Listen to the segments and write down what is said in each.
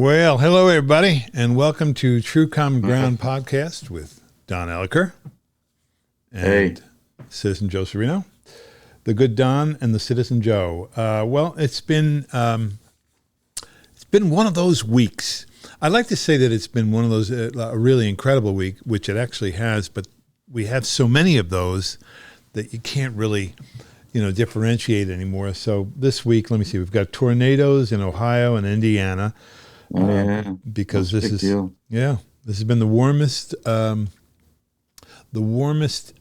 Well, hello, everybody, and welcome to True Common Ground podcast with Don Elliker and Citizen Joe Serino, the good Don and the Citizen Joe. Well, it's been one of those weeks. I'd like to say that it's been one of those a really incredible week, which it actually has, but we have so many of those that you can't really, differentiate anymore. So this week, let me see, we've got tornadoes in Ohio and Indiana. Because this has been the warmest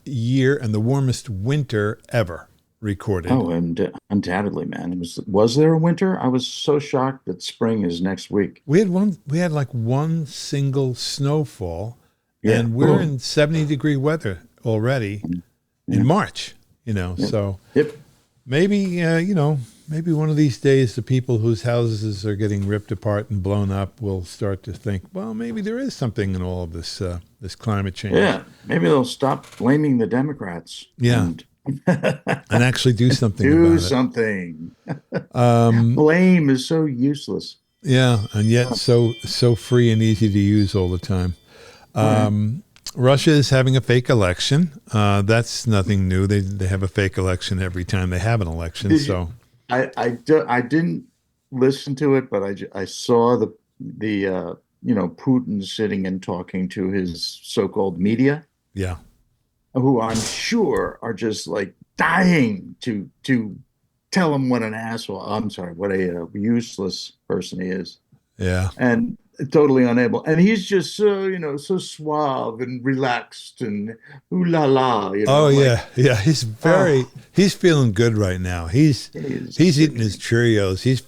year and the warmest winter ever recorded. Oh, and undoubtedly, man. Was there a winter? I was so shocked that spring is next week. We had like one single snowfall, and we're in 70-degree weather already in March. So maybe one of these days the people whose houses are getting ripped apart and blown up will start to think, well, maybe there is something in all of this this climate change. Yeah, maybe they'll stop blaming the Democrats. Yeah, and actually do something about it. Blame is so useless. Yeah, and yet so free and easy to use all the time. Russia is having a fake election. That's nothing new. They have a fake election every time they have an election. I didn't listen to it, but I saw the Putin sitting and talking to his so-called media. Yeah. Who I'm sure are just like dying to tell him what an asshole. I'm sorry, what a useless person he is. Yeah. And totally unable. And he's just so suave and relaxed and ooh la la. Yeah. He's he's feeling good right now. He's eating his Cheerios. He's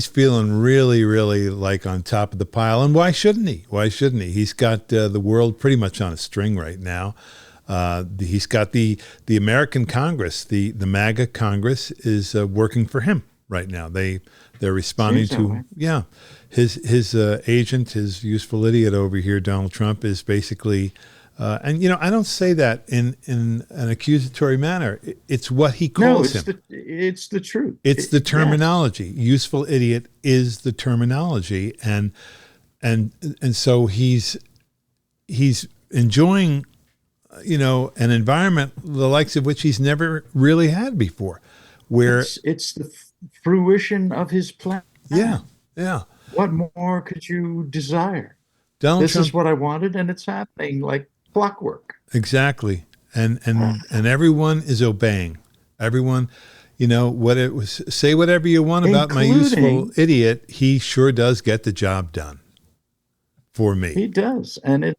feeling really, really like on top of the pile. And why shouldn't he? He's got the world pretty much on a string right now. He's got the American Congress, the MAGA Congress is working for him right now. They're responding to his agent, his useful idiot over here, Donald Trump, is basically, and I don't say that in an accusatory manner. It's what he calls him. It's the truth. It's the terminology. Yeah. Useful idiot is the terminology, and so he's enjoying, an environment the likes of which he's never really had before, where it's the fruition of his plan. Yeah. What more could you desire? This is what I wanted, and it's happening like clockwork. Exactly, and everyone is obeying. Everyone, what it was. Say whatever you want about my useful idiot. He sure does get the job done for me. He does, and I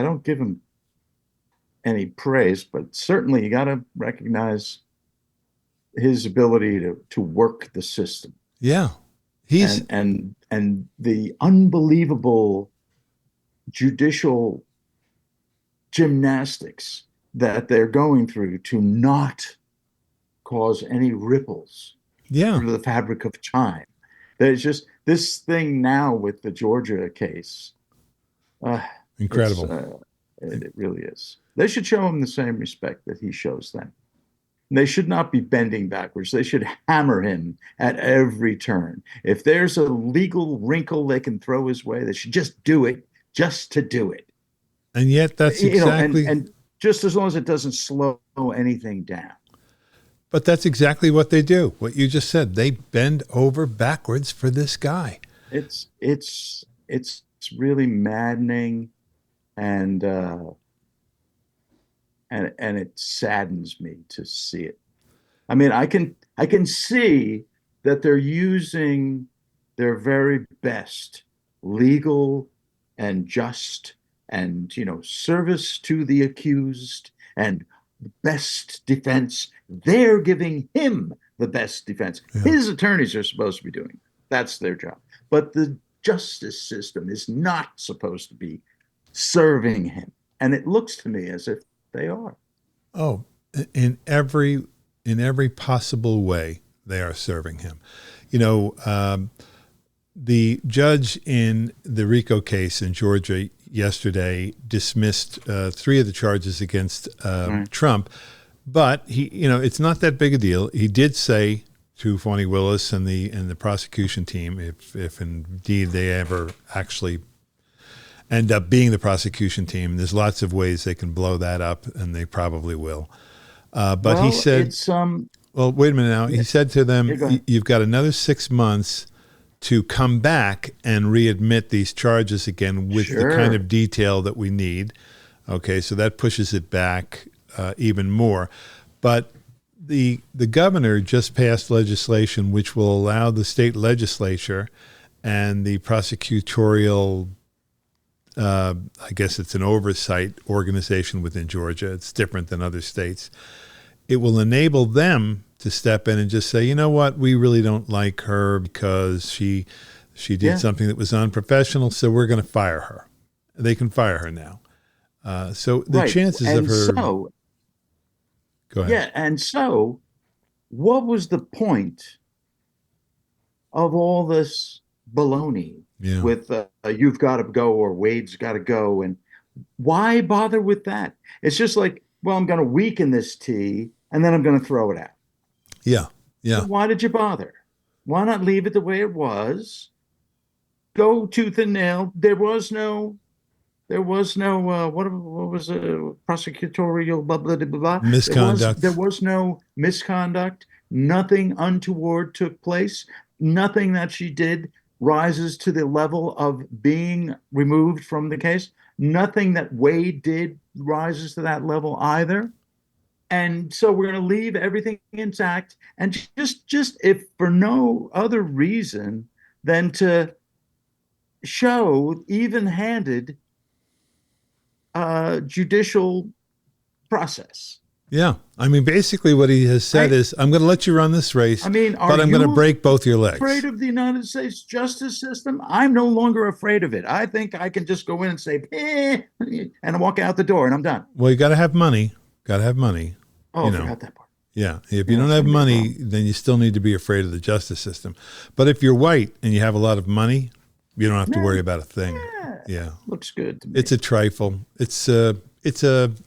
don't give him any praise, but certainly you got to recognize his ability to work the system. Yeah. He's and the unbelievable judicial gymnastics that they're going through to not cause any ripples through the fabric of time. There's just this thing now with the Georgia case. Incredible. It really is. They should show him the same respect that he shows them. They should not be bending backwards. They should hammer him at every turn. If there's a legal wrinkle they can throw his way, they should just do it, just to do it. And yet that's exactly... and just as long as it doesn't slow anything down. But that's exactly what they do. What you just said. They bend over backwards for this guy. It's really maddening, and it saddens me to see it. I mean, I can see that they're using their very best legal and just and service to the accused and best defense. They're giving him the best defense. Yeah. His attorneys are supposed to be doing it. That's their job. But the justice system is not supposed to be serving him. And it looks to me as if they are. Oh, in every possible way, they are serving him. The judge in the RICO case in Georgia yesterday dismissed 3 of the charges against Trump, but he, it's not that big a deal. He did say Fani Willis and the prosecution team, if indeed they ever actually end up being the prosecution team. There's lots of ways they can blow that up, and they probably will. But he said, well, wait a minute now. He said to them, you've got another 6 months to come back and readmit these charges again with the kind of detail that we need. Okay, so that pushes it back even more. But the governor just passed legislation which will allow the state legislature and the prosecutorial, I guess it's an oversight organization within Georgia. It's different than other states. It will enable them to step in and just say, you know what, we really don't like her because she did something that was unprofessional, so we're going to fire her. They can fire her now. So the chances of her... go ahead. Yeah, and so what was the point of all this baloney with you've got to go or Wade's got to go? And why bother with that? It's just like, well, I'm going to weaken this tea and then I'm going to throw it out. Yeah, yeah. So why did you bother? Why not leave it the way it was? Go tooth and nail. There was no what was prosecutorial blah, blah, blah, blah. Misconduct. There was no misconduct. Nothing untoward took place. Nothing that she did rises to the level of being removed from the case. Nothing that Wade did rises to that level either. And so we're going to leave everything intact, and just if for no other reason than to show even-handed judicial process. Yeah. I mean, basically what he has said is, I'm going to let you run this race, but I'm going to break both your legs. Afraid of the United States justice system? I'm no longer afraid of it. I think I can just go in and say, and walk out the door, and I'm done. Well, you got to have money. Got to have money. Oh, I forgot that part. Yeah. If you don't have money, then you still need to be afraid of the justice system. But if you're white and you have a lot of money, you don't have to worry about a thing. Yeah. Looks good to me. It's a trifle. It's a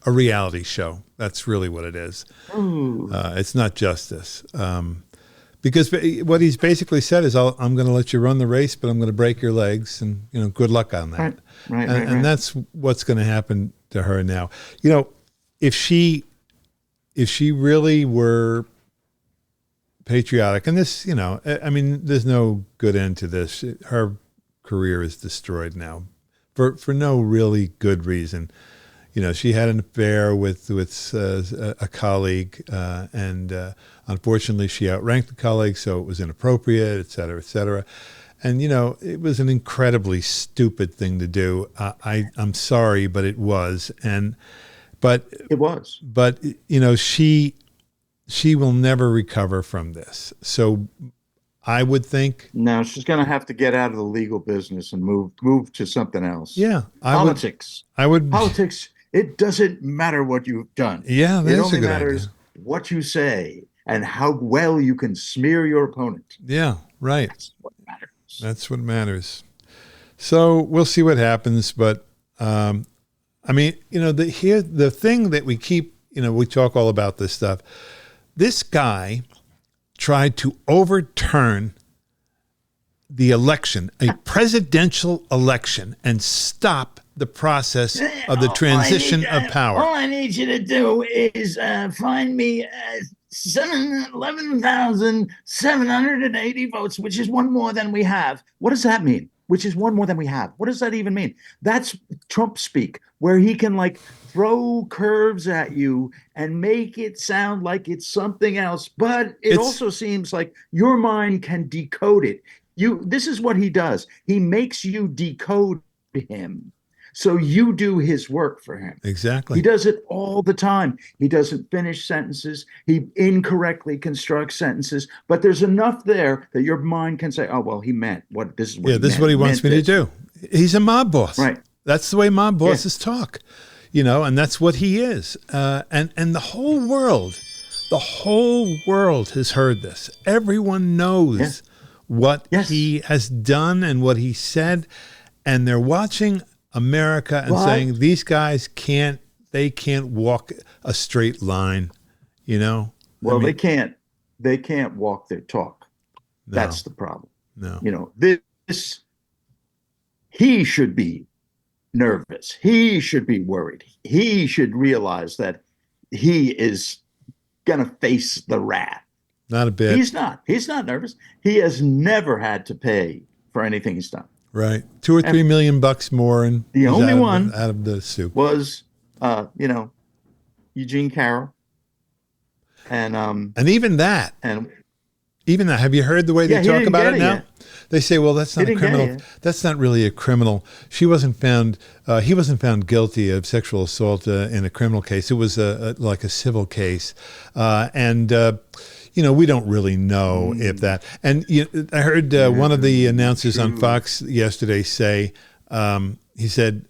reality show. That's really what it is. It's not justice. Because what he's basically said is, I'm going to let you run the race, but I'm going to break your legs, and good luck on that. Right. And that's what's going to happen to her now. If she really were patriotic, and this, I mean, there's no good end to this. Her career is destroyed now for no really good reason. She had an affair with a colleague, and unfortunately she outranked the colleague, so it was inappropriate, et cetera, et cetera. And, it was an incredibly stupid thing to do. I'm sorry, but it was. But it was. But, she will never recover from this. So I would think... No, she's going to have to get out of the legal business and move to something else. Yeah. Politics. Politics. It doesn't matter what you've done. Yeah, that's it only a good matters idea. What you say and how well you can smear your opponent. Yeah, right. That's what matters. That's what matters. So we'll see what happens. But I mean, the thing that we keep, we talk all about this stuff. This guy tried to overturn the election, a presidential election, and stop the process of the transition of power. All I need you to do is find me 11,780 votes, which is one more than we have. What does that mean? Which is one more than we have. What does that even mean? That's Trump speak, where he can throw curves at you and make it sound like it's something else. But it also seems like your mind can decode it. This is what he does. He makes you decode him. So you do his work for him. Exactly. He does it all the time. He doesn't finish sentences. He incorrectly constructs sentences. But there's enough there that your mind can say, oh, well, he meant what this is what he this meant. is what he wants me to do. He's a mob boss. Right. That's the way mob bosses talk. And that's what he is. And the whole world has heard this. Everyone knows what he has done and what he said. And they're watching America and saying, these guys can't walk a straight line, Well, they can't. they can't walk their talk. No, That's the problem. no. This he should be nervous. He should be worried. He should realize that he is going to face the wrath. Not a bit. He's not. He's not nervous. He has never had to pay for anything he's done. Right. $2 or $3 million more, and the only one out of the soup was, Eugene Carroll, and even that. And even that. Have you heard the way they talk about it now? Yet. They say, well, that's not a criminal. That's not really a criminal. She wasn't found. He wasn't found guilty of sexual assault in a criminal case. It was like a civil case, and we don't really know if that. And I heard one of the announcers on Fox yesterday say, he said,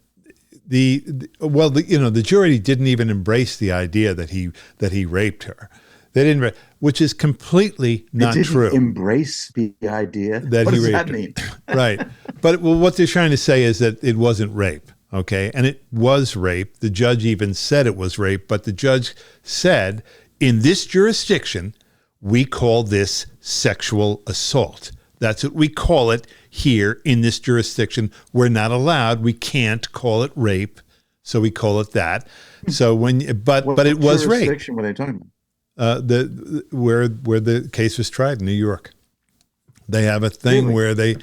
the jury didn't even embrace the idea that he raped her. They didn't, which is completely not true. Embrace the idea that what he does raped that mean? Right. But what they're trying to say is that it wasn't rape. Okay. And it was rape. The judge even said it was rape, but the judge said, in this jurisdiction, we call this sexual assault. That's what we call it here in this jurisdiction. We're not allowed. We can't call it rape. So we call it that. So but it was rape. What jurisdiction were they talking about? Where the case was tried in New York. They have a thing where the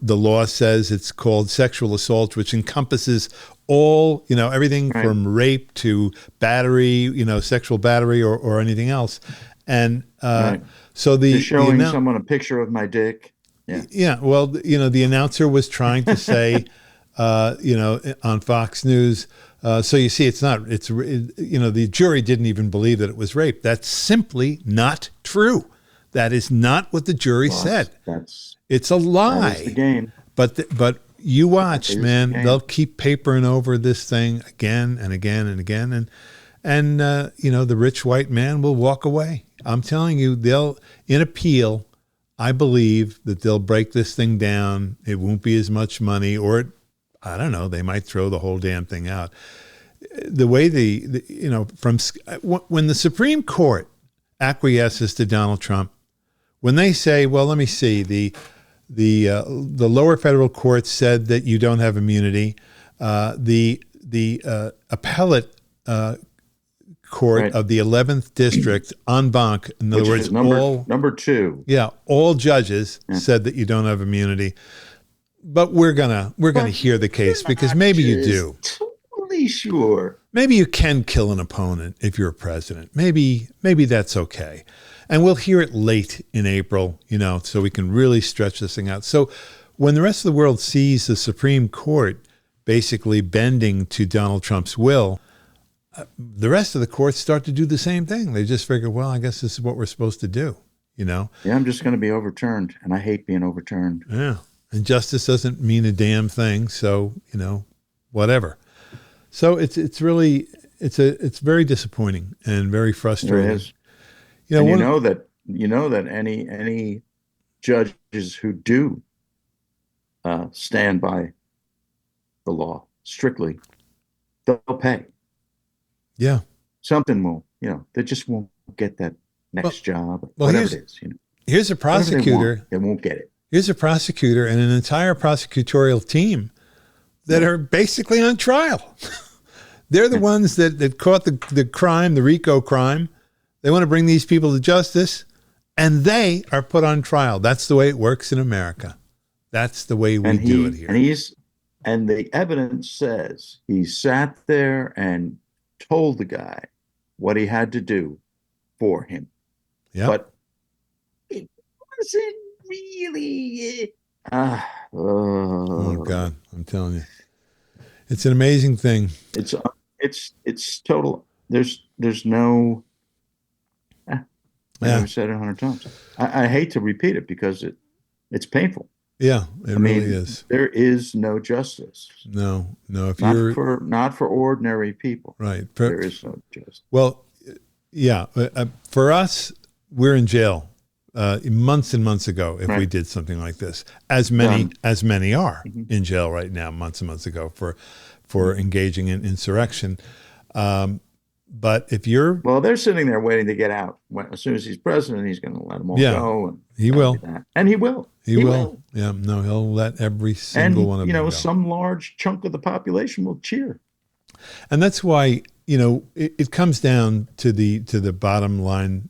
law says it's called sexual assault, which encompasses all, everything from rape to battery, sexual battery or anything else. And so You're showing someone a picture of my dick. Yeah. Yeah. Well, the announcer was trying to say, on Fox News. So you see, the jury didn't even believe that it was rape. That's simply not true. That is not what the jury said. It's a lie. That is the game. But you watch, man. They'll keep papering over this thing again and again and again, and the rich white man will walk away. I'm telling you, in appeal, I believe that they'll break this thing down. It won't be as much money, or I don't know, they might throw the whole damn thing out. The way when the Supreme Court acquiesces to Donald Trump, when they say, well, let me see, the lower federal court said that you don't have immunity. The appellate court of the 11th district, en banc, in other words, number 2. Yeah, all judges said that you don't have immunity. But we're gonna hear the case because maybe you do. Totally sure. Maybe you can kill an opponent if you're a president. Maybe that's okay. And we'll hear it late in April, so we can really stretch this thing out. So when the rest of the world sees the Supreme Court basically bending to Donald Trump's will, the rest of the courts start to do the same thing. They just figure, well, I guess this is what we're supposed to do, Yeah, I'm just going to be overturned, and I hate being overturned. Yeah. And justice doesn't mean a damn thing. So, whatever. So it's really, it's very disappointing and very frustrating. It is. You know that any judges who do stand by the law strictly, they'll pay. Yeah. Something will, they just won't get that next job, whatever it is. Here's a prosecutor. They won't get it. Here's a prosecutor and an entire prosecutorial team that are basically on trial. They're the ones that caught the crime, the RICO crime. They want to bring these people to justice, and they are put on trial. That's the way it works in America. That's the way we do it here. And the evidence says he sat there and told the guy what he had to do for him. Yeah. But it wasn't really. Oh God, I'm telling you, it's an amazing thing. It's total. There's no. I've said it 100 times. I hate to repeat it because it's painful. Yeah, it really is. There is no justice. No. If not for ordinary people. Right. There is no justice. Well, yeah. For us, we're in jail months and months ago if we did something like this. As many are in jail right now, months and months ago for engaging in insurrection. But if you're, Well, they're sitting there waiting to get out. As soon as he's president, he's going to let them all yeah, go, and he that'll be will. that. And he will. He He will. will. Yeah, no, he'll let every single And one of them go. some large chunk of the population will cheer. And that's why, it comes down to the bottom line,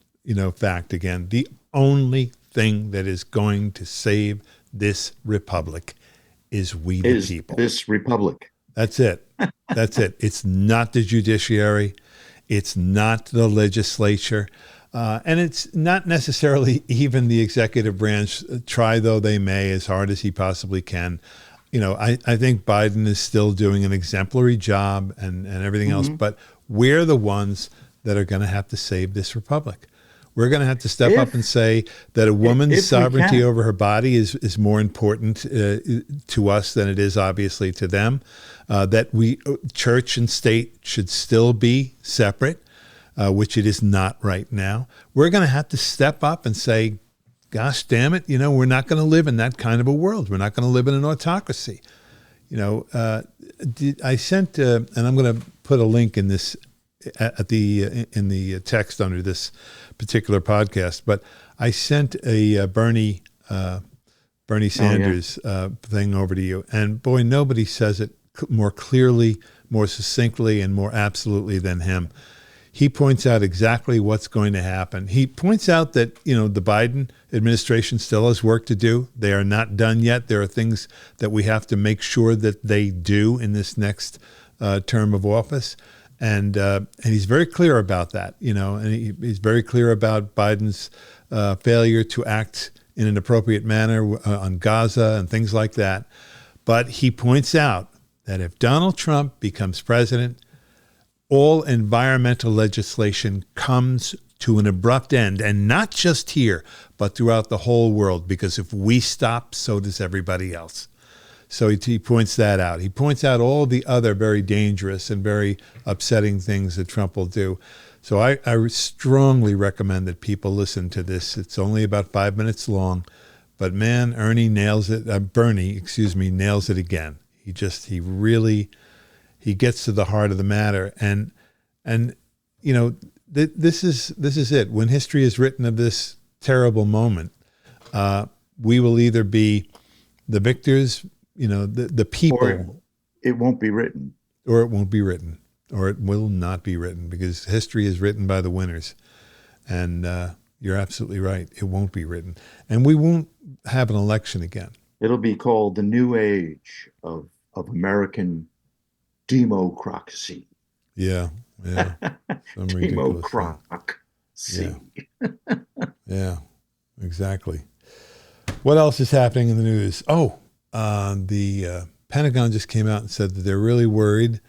fact again. The only thing that is going to save this republic is we the people. This republic. That's it. That's it. It's not the judiciary. It's not the legislature. And it's not necessarily even the executive branch, try though they may, as hard as he possibly can. I think Biden is still doing an exemplary job and everything else, but we're the ones that are going to have to save this republic. We're going to have to step up and say that a woman's sovereignty over her body is more important to us than it is obviously to them. That church and state should still be separate, which it is not right now. We're going to have to step up and say, gosh damn it, we're not going to live in that kind of a world. We're not going to live in an autocracy. I sent, and I'm going to put a link in this in the text under this particular podcast, but I sent a Bernie Sanders thing over to you, and boy, nobody says it more clearly, more succinctly, and more absolutely than him. He points out exactly what's going to happen. He points out that, the Biden administration still has work to do. They are not done yet. There are things that we have to make sure that they do in this next term of office. And he's very clear about that, and he's very clear about Biden's failure to act in an appropriate manner on Gaza and things like that. But he points out that if Donald Trump becomes president, all environmental legislation comes to an abrupt end, and not just here, but throughout the whole world, because if we stop, so does everybody else. So he points that out. He points out all the other very dangerous and very upsetting things that Trump will do. So I strongly recommend that people listen to this. It's only about 5 minutes long, but man, Bernie nails it again. He gets to the heart of the matter. And this is it. When history is written of this terrible moment, we will either be the victors, the people. Or it won't be written. Or it won't be written. Or it will not be written, because history is written by the winners. And you're absolutely right. It won't be written. And we won't have an election again. It'll be called the new age of American democracy. Yeah. Some Democracy. Yeah, exactly. What else is happening in the news? The Pentagon just came out and said that they're really worried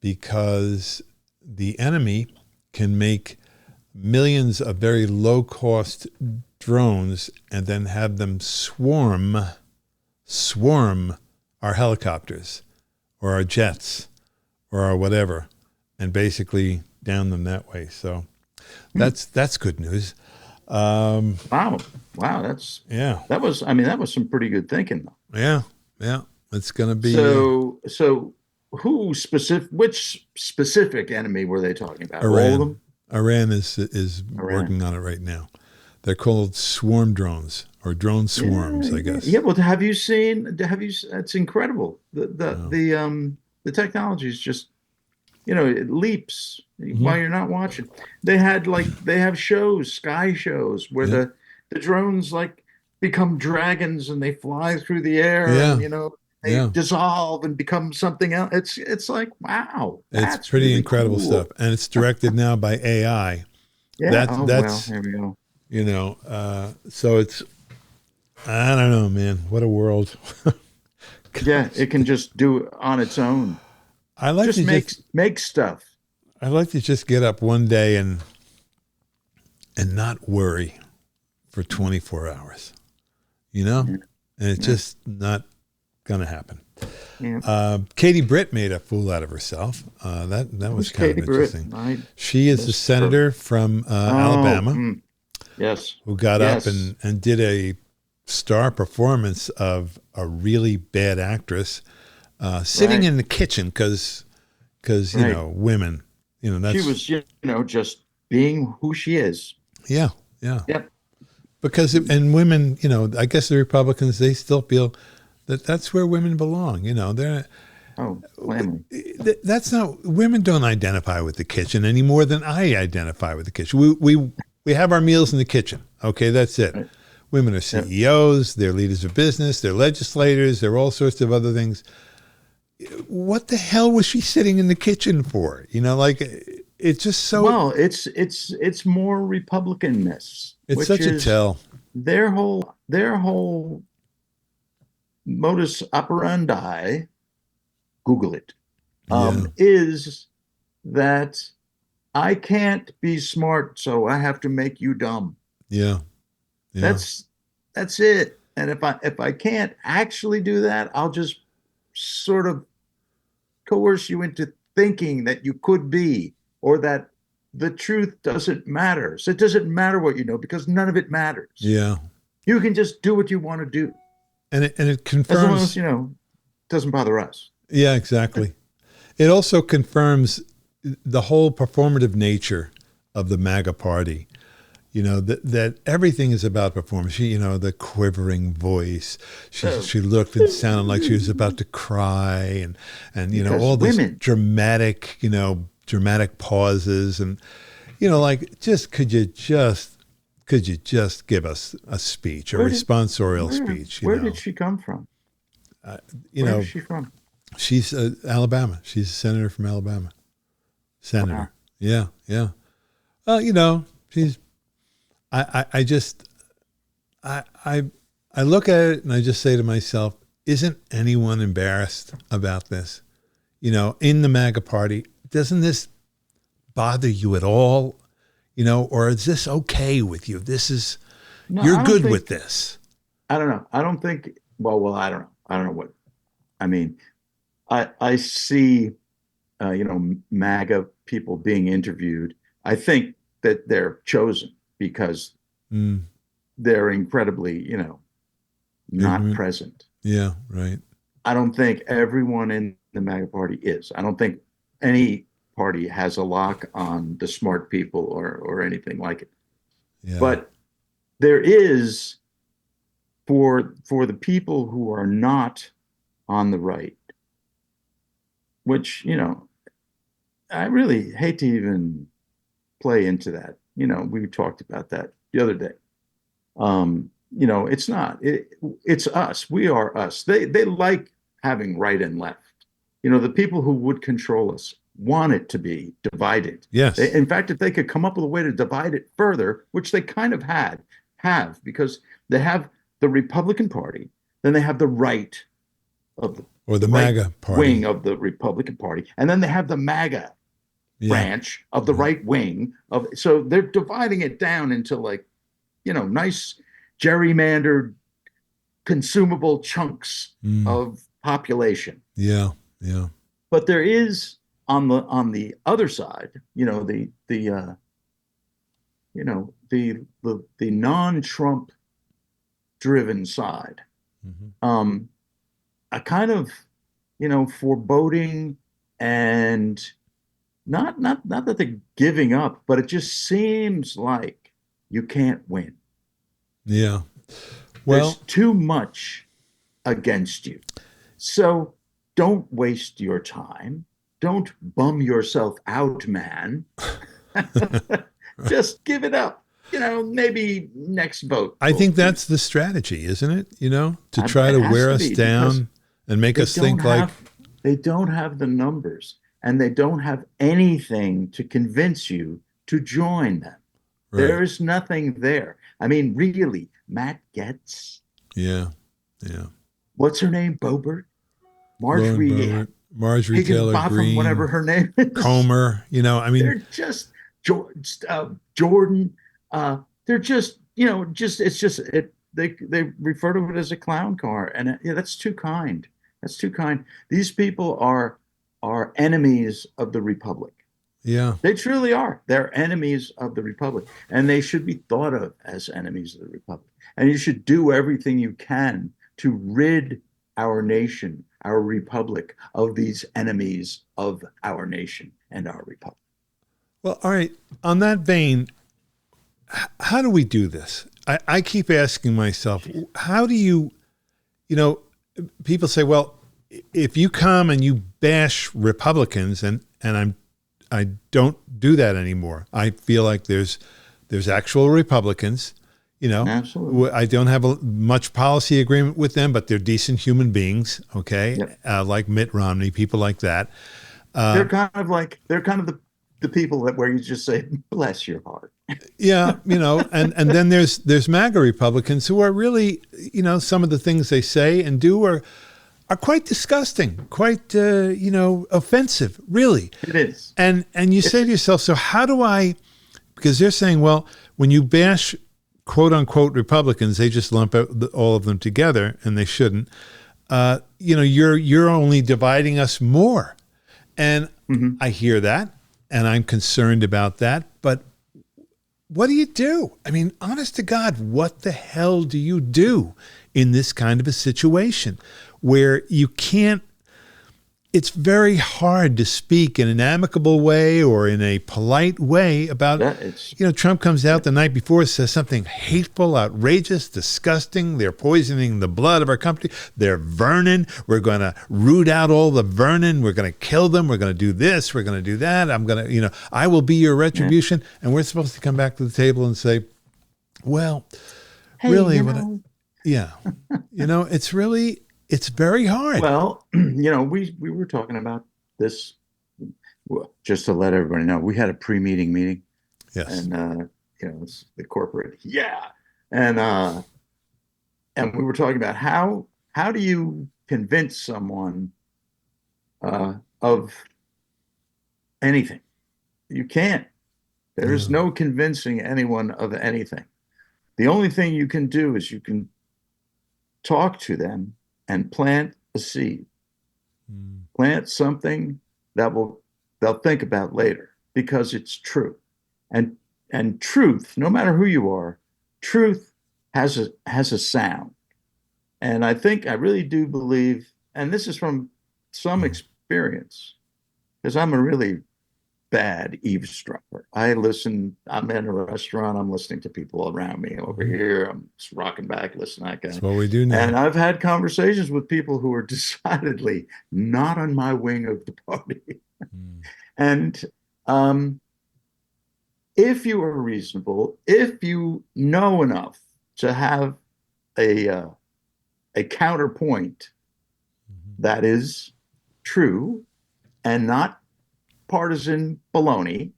because the enemy can make millions of very low-cost drones and then have them swarm our helicopters or our jets or our whatever, and basically down them that way. So that's good news. Wow. That was some pretty good thinking, though. Yeah. It's going to be. So which specific enemy were they talking about? Iran. All of them? Iran is working on it right now. They're called swarm drones or drone swarms, I guess. Yeah. Well, have you seen? It's incredible. The technology is just, it leaps while you're not watching. They have shows, sky shows, where the drones become dragons and they fly through the air, and they dissolve and become something else. It's like, wow, it's pretty really incredible cool stuff, and it's directed now by AI. Yeah, that's here we go. So it's, I don't know, man. What a world. Yeah, it can just do it on its own. I like to make stuff. I like to just get up one day and not worry for 24 hours, and it's just not going to happen. Yeah. Katie Britt made a fool out of herself. That was kind of interesting. She is the senator from Alabama. Yes. Who got up and did a star performance of a really bad actress sitting in the kitchen because women, She That's was, just being who she is. yeah, yeah. Yep. Because and women, I guess the Republicans, they still feel that that's where women belong. They're Oh, plainly. that's not, women don't identify with the kitchen any more than I identify with the kitchen. We have our meals in the kitchen. Okay, that's it. Right. Women are Yep. CEOs, they're leaders of business, they're legislators, they're all sorts of other things. What the hell was she sitting in the kitchen for? Like, it's just so, Well, it's more Republicanness, it's which such a is tell. their whole modus operandi, Google it, Yeah, is that I can't be smart, so I have to make you dumb. yeah, yeah, That's that's it. And if I can't actually do that, I'll just sort of coerce you into thinking that you could be, or that the truth doesn't matter. So it doesn't matter what you know because none of it matters. yeah. You can just do what you want to do And it as long as, confirms, it doesn't bother us. yeah, exactly. It also confirms the whole performative nature of the MAGA party. That everything is about performance. She, the quivering voice. Oh, She looked and sounded like she was about to cry, and because all this women, dramatic pauses, and like, just could you just give us a speech, a where did responsorial where speech? where did she come from? Uh, you Where is know, she from? she's Alabama. She's a senator from Alabama. Wow. Senator. Yeah, yeah. Well, she's. I just I look at it and I just say to myself, isn't anyone embarrassed about this? In the MAGA party, doesn't this bother you at all? Or is this okay with you? No, You're I don't good with think. this. I don't know. I don't think. Well, I don't know. I don't know what. I mean, I see, MAGA people being interviewed. I think that they're chosen because Mm, they're incredibly, not ignorant. present. Yeah, right. I don't think everyone in the MAGA party is. I don't think any party has a lock on the smart people or anything like it. Yeah, But there is, for the people who are not on the right, which, I really hate to even play into that. We talked about that the other day. It's not. It's us. We are us. They like having right and left. The people who would control us want it to be divided. yes. In fact, if they could come up with a way to divide it further, which they kind of have, because they have the Republican Party, then they have the right of Or the the right MAGA wing party. of the Republican Party, and then they have the MAGA Yeah, branch of the yeah. right wing of. So they're dividing it down into, like, nice gerrymandered consumable chunks Mm, of population. yeah, yeah. But there is, on the other side, the non-Trump driven side, Hmm. um, a kind of, foreboding, and not that they're giving up, but it just seems like you can't win. Yeah. There's Well, too much against you. So don't waste your time. Don't bum yourself out, man. Just give it up. Maybe next vote I will think be. that's the strategy, isn't it? To try It to has wear to us be, because down and make they us don't think like, have they don't have the numbers, and they don't have anything to convince you to join them. There right. is nothing there. I mean, really, Matt Getz, Yeah. Yeah. what's her name? Boebert? Lauren Marjorie Boebert, Marjorie Taylor Higginbotham, whatever Greene, her name is. Comer, I mean, They're just Jordan. They're just, it's just it. They refer to it as a clown car, and yeah, that's too kind. That's too kind. These people are enemies of the republic. yeah. They truly are. They're enemies of the republic, and they should be thought of as enemies of the republic. And you should do everything you can to rid our nation, our republic, of these enemies of our nation and our republic. Well, all right. On that vein, how do we do this? I keep asking myself, how do you know, people say, well, if you come and you bash Republicans, and I don't do that anymore. I feel like there's actual Republicans, you know. Absolutely. I don't have much policy agreement with them, but they're decent human beings, okay? Yep. Like Mitt Romney, people like that. They're kind of the people that where you just say, bless your heart. Yeah, you know, and then there's MAGA Republicans who are really, you know, some of the things they say and do are quite disgusting, quite you know, offensive, really. It is. And you say to yourself, so how do I? Because they're saying, well, when you bash quote unquote Republicans, they just lump all of them together, and they shouldn't. You know, you're only dividing us more, and I hear that, and I'm concerned about that, but. What do you do? I mean, honest to God, what the hell do you do in this kind of a situation where you can't, it's very hard to speak in an amicable way or in a polite way about, you know, Trump comes out the night before, says something hateful, outrageous, disgusting. They're poisoning the blood of our country. They're vermin. We're going to root out all the vermin. We're going to kill them. We're going to do this. We're going to do that. I'm going to, you know, I will be your retribution. Yeah. And we're supposed to come back to the table and say, well, hey, really, yeah, you know, it's very hard. Well, you know, we were talking about this, just to let everybody know. We had a pre-meeting meeting. Yes. And, you know, it's the corporate. Yeah. And we were talking about how do you convince someone of anything? You can't. There's no convincing anyone of anything. The only thing you can do is you can talk to them and plant a seed. Plant something that they'll think about later, because it's true. And truth, no matter who you are, truth has a sound. And I really do believe, and this is from some experience, because I'm a really bad eavesdropper. I'm in a restaurant, I'm listening to people around me. Over here, I'm just rocking back, listening to that guy. That's what we do now. And I've had conversations with people who are decidedly not on my wing of the party. And if you are reasonable, if you know enough to have a counterpoint that is true and not partisan baloney,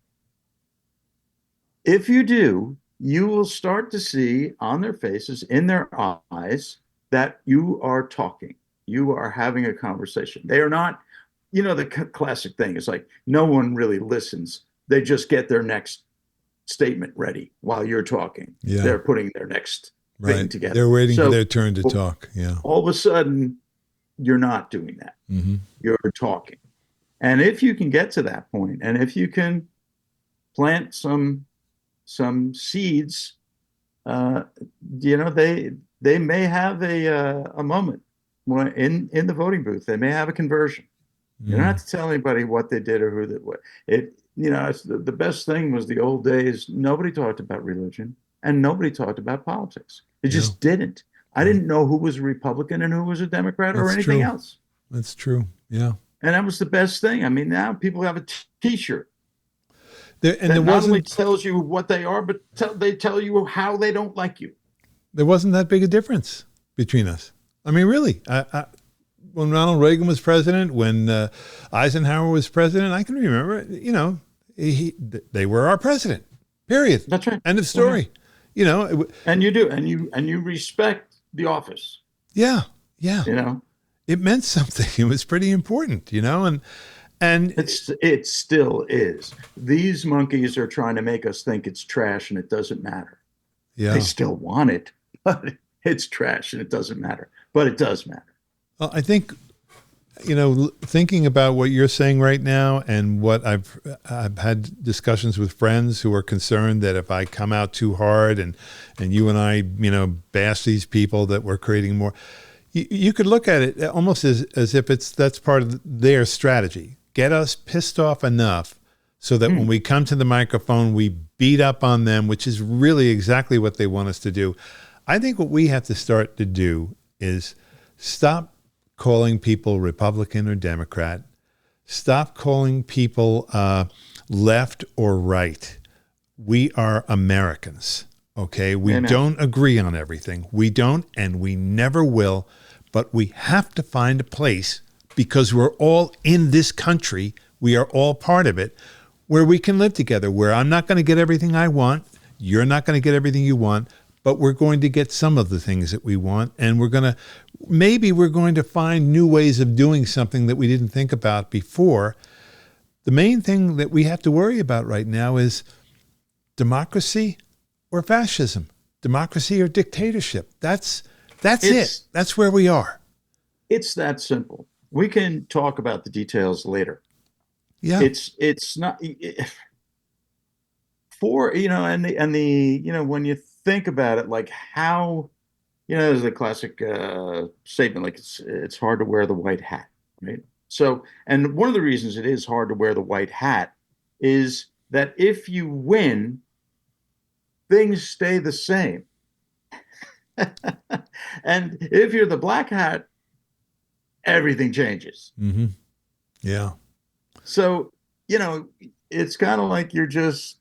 if you do, you will start to see on their faces, in their eyes, that you are talking. You are having a conversation. They are not, you know, the classic thing is like, no one really listens. They just get their next statement ready while you're talking. Yeah. They're putting their next thing together. They're waiting for their turn to talk. Yeah. All of a sudden, you're not doing that. You're talking. And if you can get to that point, and if you can plant some seeds, you know, they may have a moment in the voting booth. They may have a conversion. You don't have to tell anybody what they did or who that what it. You know, it's the best thing was the old days. Nobody talked about religion and nobody talked about politics. It just didn't. I didn't know who was a Republican and who was a Democrat or anything else. That's true. Yeah. And that was the best thing. I mean, now people have a T-shirt that not only tells you what they are, but they tell you how they don't like you. There wasn't that big a difference between us. I mean, really. When Ronald Reagan was president, when Eisenhower was president, I can remember, you know, they were our president, period. That's right. End of story. You know. And you do. And you respect the office. Yeah. Yeah. You know. It meant something. It was pretty important, you know, and it still is. These monkeys are trying to make us think it's trash and it doesn't matter. Yeah. They still want it, but it's trash and it doesn't matter. But it does matter. Well, I think, you know, thinking about what you're saying right now and what I've had discussions with friends who are concerned that if I come out too hard and you and I, you know, bash these people that we're creating more. You could look at it almost as if that's part of their strategy. Get us pissed off enough so that when we come to the microphone, we beat up on them, which is really exactly what they want us to do. I think what we have to start to do is stop calling people Republican or Democrat. Stop calling people left or right. We are Americans, okay? We don't agree on everything. We don't, and we never will, but we have to find a place, because we're all in this country, we are all part of it, where we can live together, where I'm not going to get everything I want, you're not going to get everything you want, but we're going to get some of the things that we want, and maybe we're going to find new ways of doing something that we didn't think about before. The main thing that we have to worry about right now is democracy or fascism, democracy or dictatorship. That's it. That's where we are. It's that simple. We can talk about the details later. Yeah. It's not for, and the when you think about it, like how, there's a classic statement, like it's hard to wear the white hat, right? So, and one of the reasons it is hard to wear the white hat is that if you win, things stay the same. And if you're the black hat, everything changes. Mm-hmm. Yeah. So, it's kind of like you're just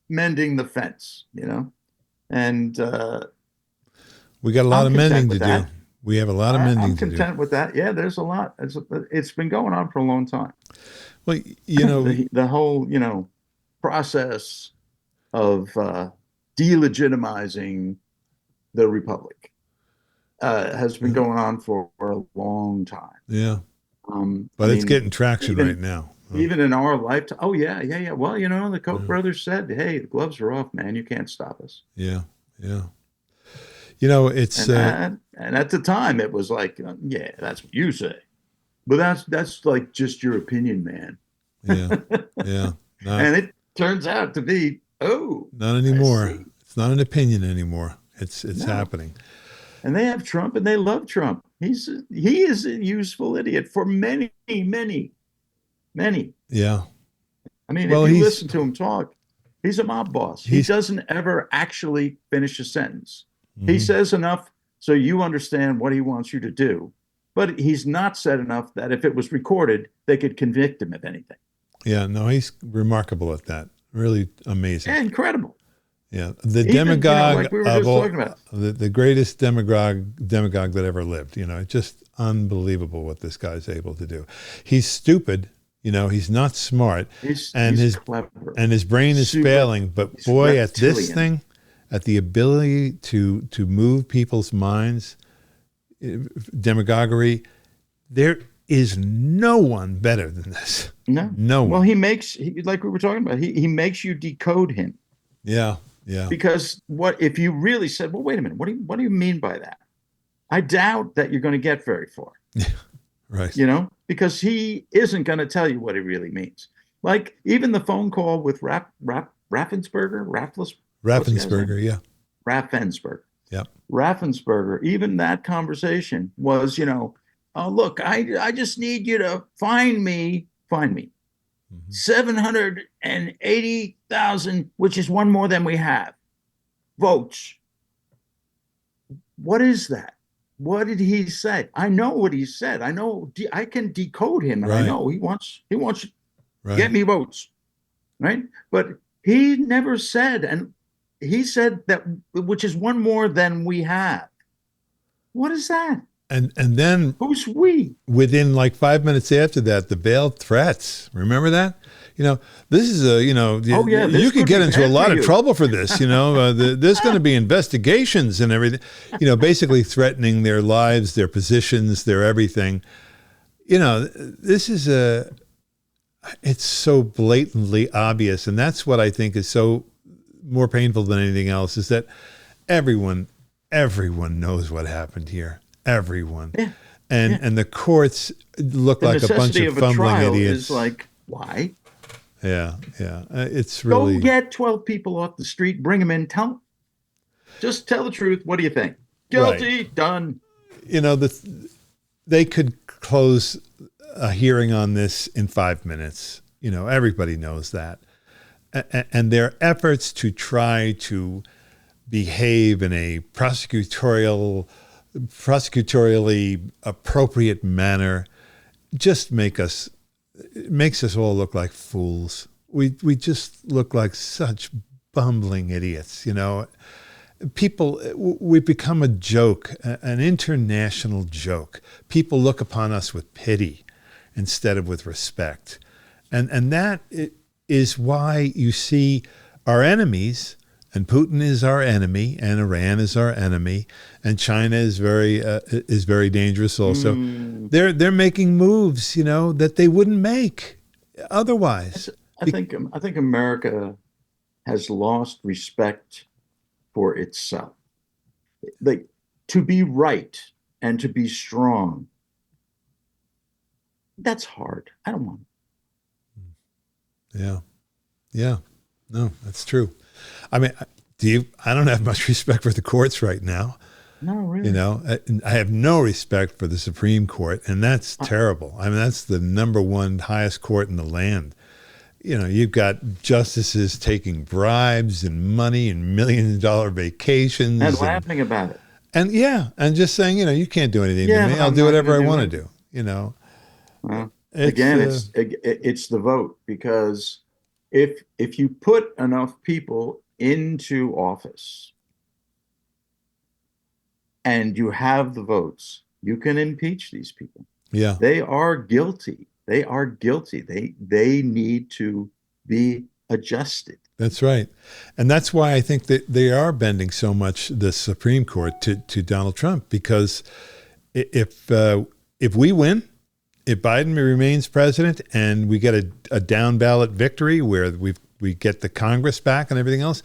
mending the fence, and we got a lot of mending to do. We have a lot of mending to do. I'm content with that. Yeah, there's a lot. It's been going on for a long time. Well, the whole, process of delegitimizing the republic has been going on for a long time. Yeah. But it's getting traction right now. Even in our lifetime. Oh, yeah. Well, the Koch brothers said, hey, the gloves are off, man. You can't stop us. Yeah. It's... And at the time, it was like, yeah, that's what you say. But that's like just your opinion, man. Yeah. And it turns out to be, not anymore. It's not an opinion anymore. It's happening. And they have Trump, and they love Trump. He is a useful idiot for many, many. Yeah. I mean, if you listen to him talk, he's a mob boss. He doesn't ever actually finish a sentence. Mm-hmm. He says enough so you understand what he wants you to do, but he's not said enough that if it was recorded, they could convict him of anything. Yeah, no, he's remarkable at that. Really amazing. Yeah, incredible. Yeah, the demagogue like we were just talking about. The greatest demagogue that ever lived. Just unbelievable what this guy's able to do. He's stupid. He's not smart, he's clever, and his brain is failing. But boy, at this thing, at the ability to move people's minds, demagoguery, there is no one better than this. No one. Well, like we were talking about, he makes you decode him. Yeah. Because what if you really said, well, wait a minute, what do you mean by that? I doubt that you're going to get very far. Right. Because he isn't going to tell you what he really means. Like even the phone call with Raffensperger, yeah. Raffensperger. Yeah. Raffensperger, even that conversation was, look, I just need you to find me. 780,000, which is one more than we have, votes. What is that? What did he say? I know what he said. I know I can decode him, and I know he wants get me votes, right? But he never said, and he said that which is one more than we have. What is that? And then who's we? Within like 5 minutes after that, the veiled threats. Remember that? This is you could get into a lot of trouble for this. There's going to be investigations and everything. Basically threatening their lives, their positions, their everything. This is it's so blatantly obvious, and that's what I think is so more painful than anything else. Is that everyone knows what happened here. Everyone. Yeah. And the courts look like a bunch of fumbling idiots. Is like, why? Yeah. It's really... Go get 12 people off the street, bring them in, just tell the truth. What do you think? Guilty, done. They could close a hearing on this in 5 minutes. Everybody knows that. And their efforts to try to behave in a prosecutorially appropriate manner just makes us all look like fools. We just look like such bumbling idiots, People, we've become a joke, an international joke. People look upon us with pity instead of with respect. And that is why you see our enemies, and Putin is our enemy, and Iran is our enemy, and China is very dangerous also. They're making moves, that they wouldn't make otherwise. I think America has lost respect for itself. Like, to be right and to be strong, that's hard. I don't want it. Yeah. No, that's true. I mean, I don't have much respect for the courts right now. No, really. I have no respect for the Supreme Court, and that's terrible. I mean, that's the number one highest court in the land. You've got justices taking bribes and money and $million-dollar vacations. And laughing about it. And just saying, you can't do anything to me. I'll do whatever I want to do, Well, it's the vote, because if you put enough people into office and you have the votes, you can impeach these people. Yeah. They are guilty. They are guilty. They need to be adjusted. That's right. And that's why I think that they are bending so much, the Supreme Court, to Donald Trump, because if we win, if Biden remains president and we get a down ballot victory where we get the Congress back and everything else,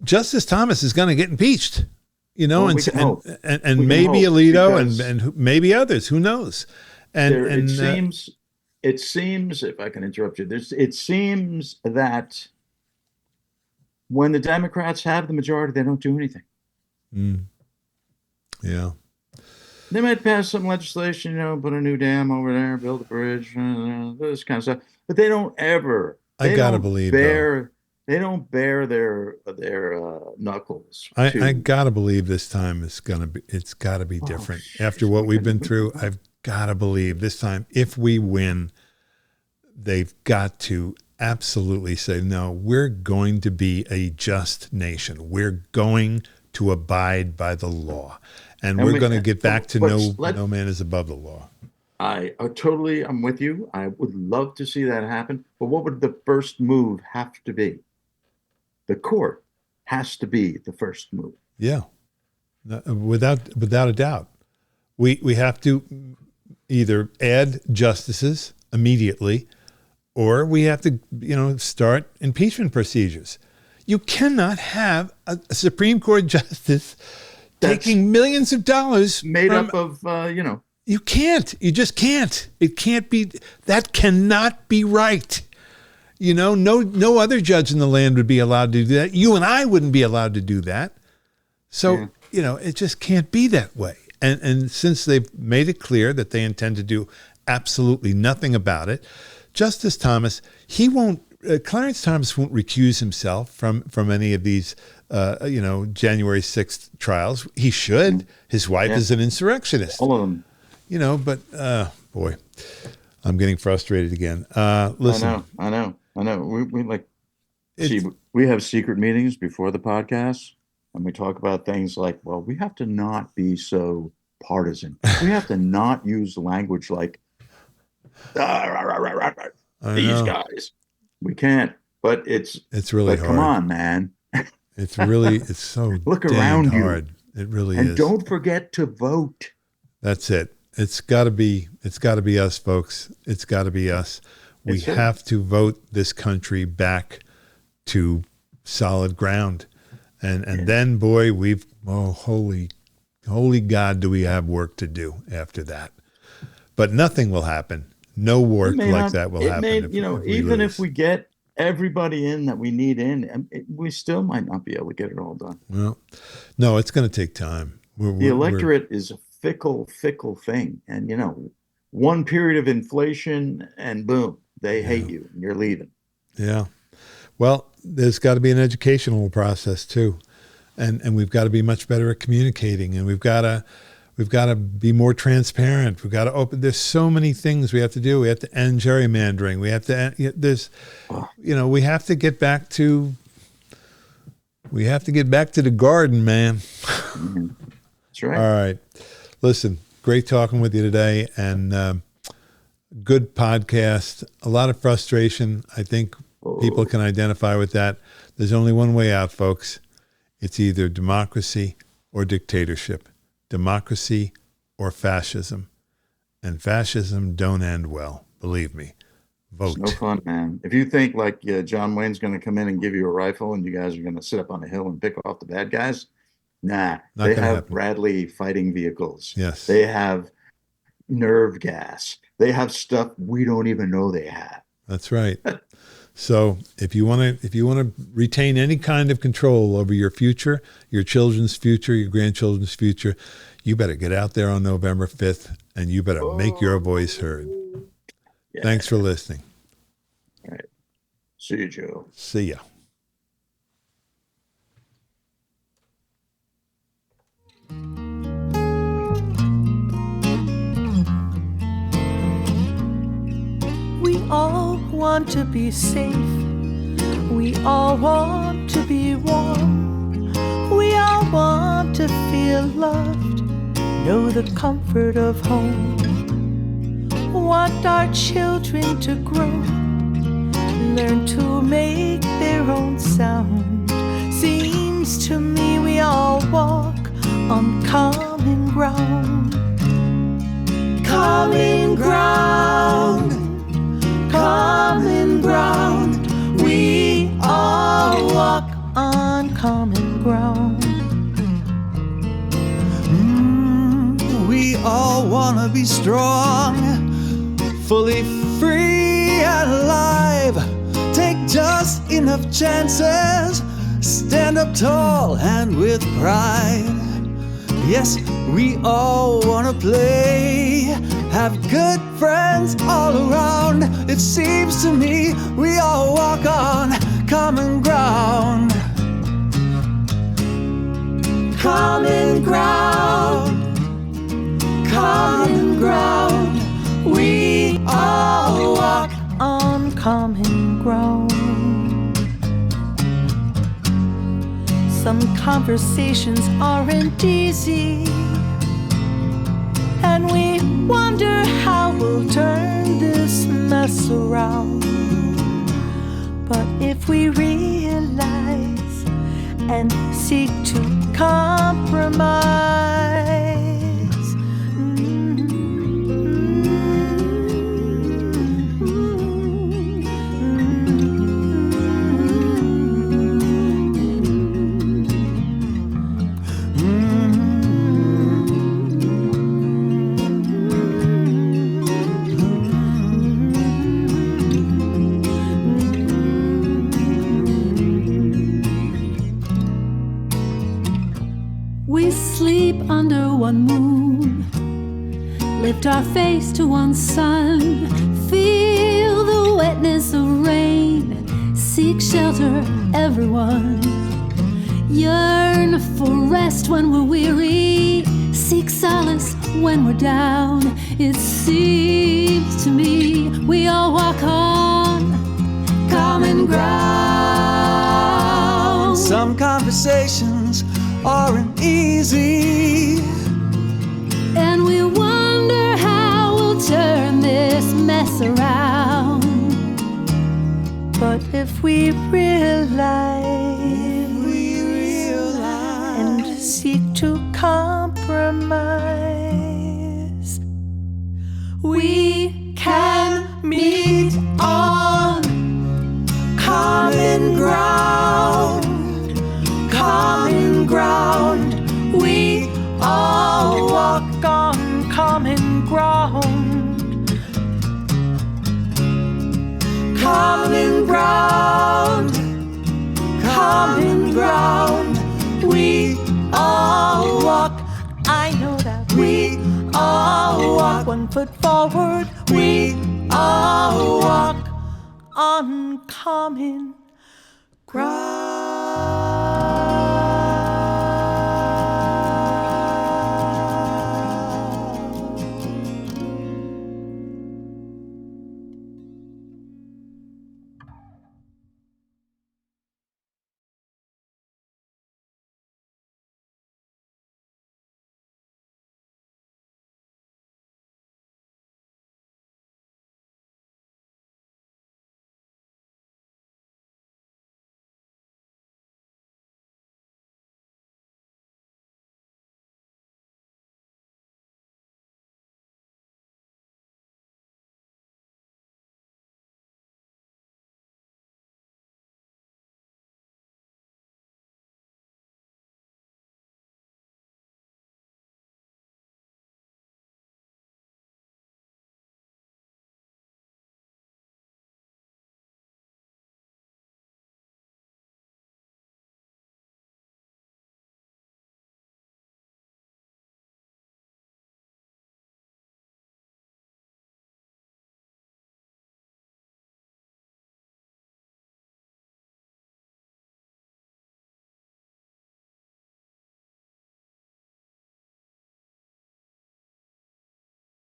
Justice Thomas is going to get impeached, and maybe Alito and maybe others, who knows? It seems, if I can interrupt you, it seems that when the Democrats have the majority, they don't do anything. Yeah. They might pass some legislation, put a new dam over there, build a bridge, this kind of stuff, but they don't ever. They don't bare their knuckles. I gotta believe this time it's gotta be different. After what we've been through, I've gotta believe this time, if we win, they've got to absolutely say, no, we're going to be a just nation. We're going to abide by the law, and we're going to get back to no man is above the law. I'm with you. I would love to see that happen. But what would the first move have to be? The court has to be the first move. Yeah, without a doubt. We have to either add justices immediately, or we have to start impeachment procedures. You cannot have a Supreme Court justice taking millions of dollars made up of You can't. You just can't. It can't be. That cannot be right. No other judge in the land would be allowed to do that. You and I wouldn't be allowed to do that. So, it just can't be that way. And since they've made it clear that they intend to do absolutely nothing about it, Justice Thomas, Clarence Thomas won't recuse himself from any of these, January 6th trials. He should. His wife is an insurrectionist. All of them. But boy, I'm getting frustrated again. Listen, I know. We have secret meetings before the podcast, and we talk about things like, well, we have to not be so partisan. We have to not use language like these guys. We can't. But it's really hard. Come on, man. It's so look around hard. It really is. And don't forget to vote. That's it. It's got to be us, folks. It's got to be us. We have to vote this country back to solid ground. And then, boy, holy God, do we have work to do after that. But nothing will happen. No work like that will happen. If we get everybody in that we need in, we still might not be able to get it all done. Well, no, it's going to take time. The electorate is a fickle thing. And, one period of inflation and boom, they hate you and you're leaving. Yeah. Well, there's got to be an educational process too. And we've got to be much better at communicating, and we've got to be more transparent. We've got to open. There's so many things we have to do. We have to end gerrymandering. We have to end, we have to get back to the garden, man. That's right. All right. Listen, great talking with you today, and good podcast. A lot of frustration. I think people can identify with that. There's only one way out, folks. It's either democracy or dictatorship, democracy or fascism. And fascism don't end well, believe me. Vote. It's no fun, man. If you think like John Wayne's going to come in and give you a rifle and you guys are going to sit up on a hill and pick off the bad guys, nah. They have happen. Bradley fighting vehicles. Yes. They have nerve gas. They have stuff we don't even know they have. That's right. So if you want to retain any kind of control over your future, your children's future, your grandchildren's future, you better get out there on November 5th and you better make your voice heard. Yeah. Thanks for listening. All right. See you, Joe. See ya. We all want to be safe. We all want to be warm. We all want to feel loved, know the comfort of home. Want our children to grow, learn to make their own sound. Seems to me we all walk on common ground. Common ground. Common ground, we all walk on common ground. We all wanna be strong, fully free and alive. Take just enough chances, stand up tall and with pride. Yes, we all wanna play, have good friends all around. It seems to me we all walk on common ground. Common ground, common ground. We all walk on common ground. Some conversations aren't easy, and we wonder how we'll turn this mess around. But if we realize and seek to compromise, under one moon, lift our face to one sun, feel the wetness of rain, seek shelter, everyone. Yearn for rest when we're weary, seek solace when we're down. It seems to me we all walk on common ground. Some conversations aren't easy, and we wonder how we'll turn this mess around. But if we realize and seek to compromise, we can meet on common ground. Common ground, we all walk on common ground. Common ground, common ground, we all walk. I know that we all walk. One foot forward, we all walk uncommon. Cry.